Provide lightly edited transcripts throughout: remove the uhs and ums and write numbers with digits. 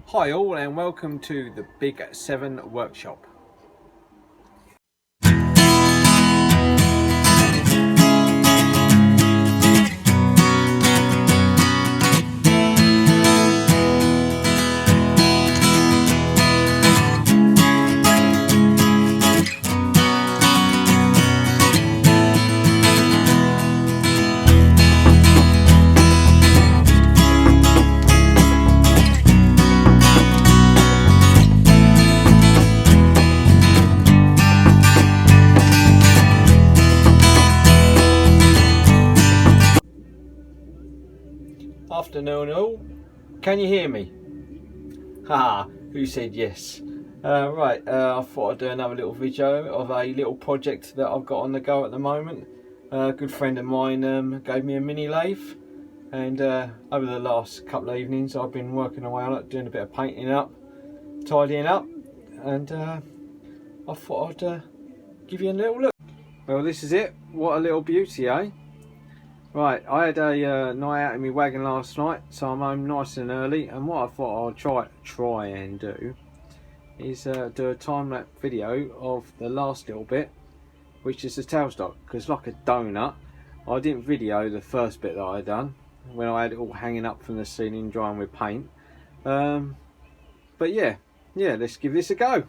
Hi all and welcome to the Big 7 workshop. Afternoon all, can you hear me? Haha, who said yes? I thought I'd do another little video of a little project that I've got on the go at the moment. A good friend of mine gave me a mini lathe, and over the last couple of evenings I've been working away on it, doing a bit of painting up, tidying up, and I thought I'd give you a little look. Well, this is it. What a little beauty, eh? Right, I had a night out in my wagon last night, so I'm home nice and early, and what I thought I'd try and do is do a time-lapse video of the last little bit, which is the tailstock, because like a donut, I didn't video the first bit that I had done, when I had it all hanging up from the ceiling drying with paint. But yeah, let's give this a go.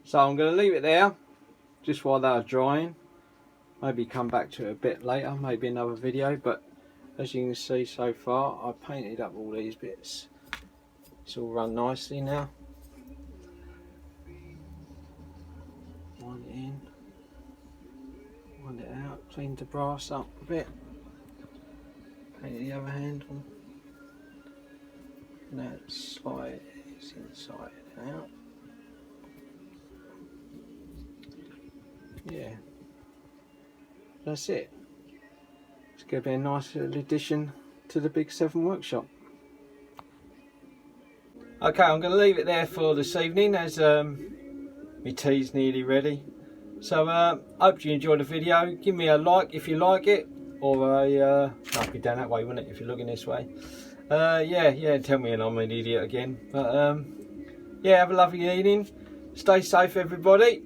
So I'm going to leave it there just while they are drying. Maybe come back to it a bit later, maybe another video. But as you can see so far, I painted up all these bits. It's all run nicely now. Wind it in, wind it out, cleaned the brass up a bit. Painted the other handle. Now slide it inside and out. Yeah, that's it. It's going to be a nice little addition to the Big 7 workshop. Okay, I'm going to leave it there for this evening as my tea's nearly ready. So hope you enjoyed the video. Give me a like if you like it, or that'd be down that way, wouldn't it, if you're looking this way. Yeah, tell me I'm an idiot again. But yeah, have a lovely evening. Stay safe everybody,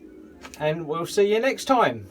and we'll see you next time.